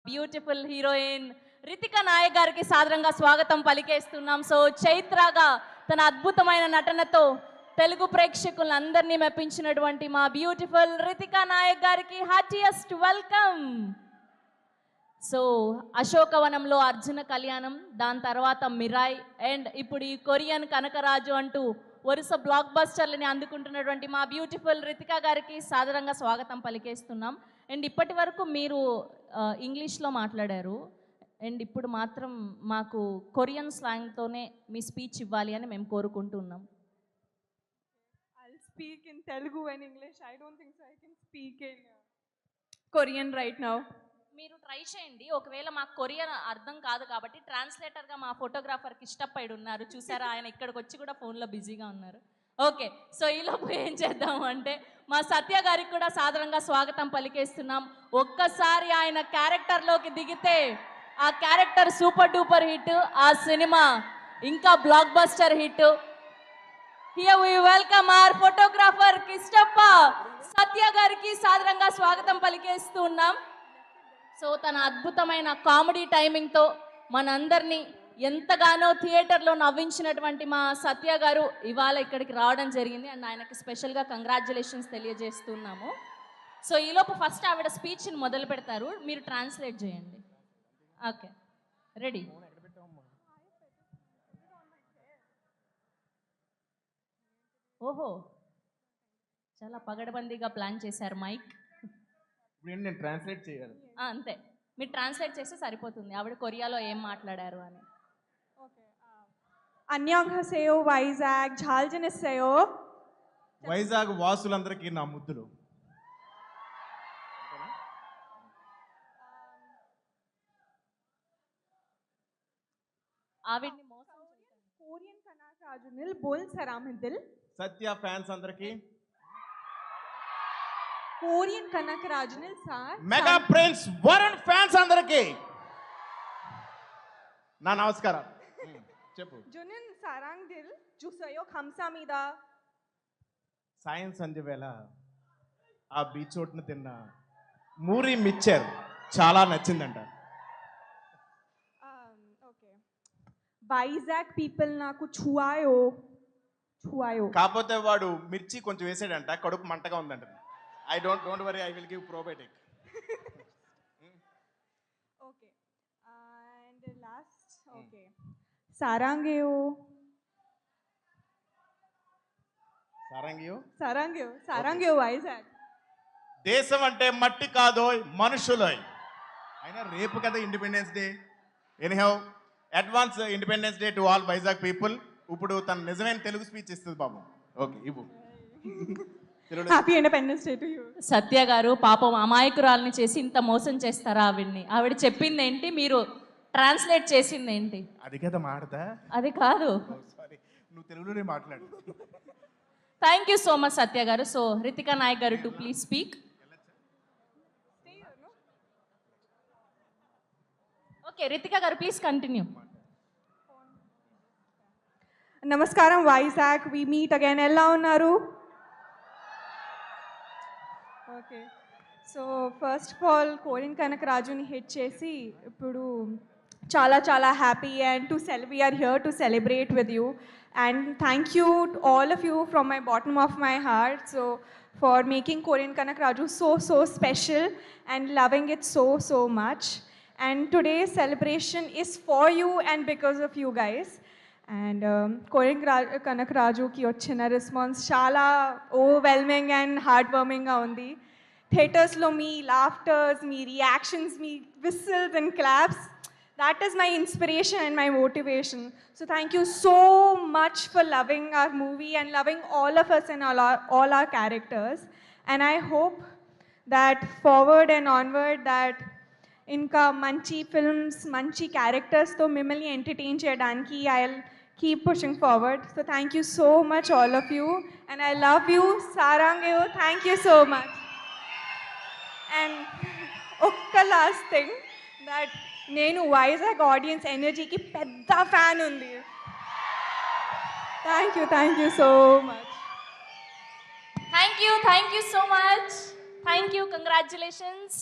Beautiful heroine Ritika Naik గారికి సాదరంగా స్వాగతం పలికేస్తున్నాం. సో చైత్రగా తన అద్భుతమైన నటనతో తెలుగు ప్రేక్షకులందరినీ మెప్పించినటువంటి మా బ్యూటిఫుల్ రితికా నాయక్ గారికి హార్టియెస్ట్ వెల్కమ్. సో అశోకవనంలో అర్జున కళ్యాణం, దాని తర్వాత మిరాయ్ అండ్ ఇప్పుడు ఈ కొరియన్ కనకరాజు అంటూ వరుస బ్లాక్ బస్టర్లని అందుకుంటున్నటువంటి మా బ్యూటిఫుల్ రితికా గారికి సాదరంగా స్వాగతం పలికేస్తున్నాం. అండ్ ఇప్పటి వరకు మీరు ఇంగ్లీష్లో మాట్లాడారు అండ్ ఇప్పుడు మాత్రం మాకు కొరియన్ స్లాంగ్తోనే మీ స్పీచ్ ఇవ్వాలి అని మేము కోరుకుంటున్నాం. I'll speak in Telugu and English. I don't think so I can speak in Korean right now. మీరు ట్రై చేయండి. ఒకవేళ మాకు కొరియన్ అర్థం కాదు కాబట్టి ట్రాన్స్లేటర్గా మా ఫోటోగ్రాఫర్కి ఇష్టపడి ఉన్నారు, చూసారా? ఆయన ఇక్కడికి వచ్చి కూడా ఫోన్లో బిజీగా ఉన్నారు. ఓకే, సో ఈలోపు ఏం చేద్దాము అంటే మా సత్య గారికి కూడా సాదరంగా స్వాగతం పలికేస్తున్నాం. ఒక్కసారి ఆయన క్యారెక్టర్లోకి దిగితే ఆ క్యారెక్టర్ సూపర్ డూపర్ హిట్, ఆ సినిమా ఇంకా blockbuster hit. Here we welcome our photographer Kishtappa Satya గారికి సాదరంగా స్వాగతం పలికేస్తున్నాం. సో తన అద్భుతమైన కామెడీ టైమింగ్తో మనందరినీ ఎంతగానో థియేటర్లో నవ్వించినటువంటి మా సత్య గారు ఇవాళ ఇక్కడికి రావడం జరిగింది అండ్ ఆయనకి స్పెషల్గా కంగ్రాచ్యులేషన్స్ తెలియజేస్తున్నాము. సో ఈలోపు ఫస్ట్ ఆవిడ స్పీచ్ని మొదలు పెడతారు, మీరు ట్రాన్స్లేట్ చేయండి. Okay, ready? ఓహో, చాలా పగడబందీగా ప్లాన్ చేశారు మైక్. నేను ట్రాన్స్లేట్ చేయాలి అంతే, మీరు ట్రాన్స్లేట్ చేస్తే సరిపోతుంది ఆవిడ కొరియాలో ఏం మాట్లాడారు అని. 안녕하세요 వైజాగ్, ఝాల్జనిస్సేయో. వైజాగ్ వాసులందరికీ నా ముద్దులు. ఆవిడ్ని మోసం కొరియన్ కనకరాజునిల్ బోల్ సరామిదిల్. సత్య ఫ్యాన్స్ అందరికీ, కొరియన్ కనకరాజునిల్ sir mega prince Varun fans అందరికీ నా నమస్కారం. చెప్పు. జునిన్ సారాంగ్ దిల్ జుసయో ఖంసామీద. సాయం సంధ్య వేళ ఆ బీచ్ చోటున తిన్న మూరి మిక్చర్ చాలా నచ్చిందంట. ఓకే, వైజాగ్ పీపుల్ నాకు ఛువాయో. కాకపోతే వాడు మిర్చి కొంచెం వేసాడంట, కడుపు మంటగా ఉందంట. I don't worry, I will give probiotic. Okay. And last, okay. Sarangeo. Sarangeo Vizag. దేశం అంటే మట్టి కాదోయ్, మనుషులోయ్. అయినా రేపు కదా independence day. Anyhow, advance independence day to all Vizag people. ఇప్పుడు తన నిజమైన తెలుగు స్పీచ్ ఇస్తుంది బాబు. ఓకే, ఇవ్వు. Happy independence day to you. Satya గారు పాపం అమాయకురాల్ని చేసి ఇంత మోసం చేస్తారా ఆవిడ్ని? ఆవిడ చెప్పింది ఏంటి, మీరు ట్రాన్స్లేట్ చేసింది ఏంటి? అది కదా మాడదా? అది కాదు, సారీ, నువ్వు తెలుగులోనే మాట్లాడు. థ్యాంక్ యూ సో మచ్ సత్య గారు. సో రితికా నాయక్ గారు to please speak. Okay, Ritika గారు ప్లీజ్ కంటిన్యూ. నమస్కారం వైజాగ్, వి మీట్ అగైన్. ఎలా ఉన్నారు? Okay, so first of all Korean కనకరాజుని హిట్ చేసి ఇప్పుడు చాలా చాలా happy and we are here to celebrate with you and thank you all of you from my bottom of my heart so for making Korean Kanakaraju so special and loving it so much. And today's celebration is for you and because of you guys. And Korean కనకరాజుకి వచ్చిన response చాలా overwhelming and heart వార్మింగ్గా ఉంది. థియేటర్స్లో మీ laughters, మీ reactions, మీ whistles and claps, that is my inspiration and my motivation. So thank you so much for loving our movie and loving all of us and all our characters. And I hope that forward and onward that inka manchi films, manchi characters to mimmalni entertain cheyadaniki I'll keep pushing forward. So thank you so much all of you and I love you. Sarangeo, thank you so much. And okka last thing that నేను Vizag audience ఎనర్జీకి పెద్ద fan ఉంది. Thank you so much. Thank you so much. Thank you, congratulations.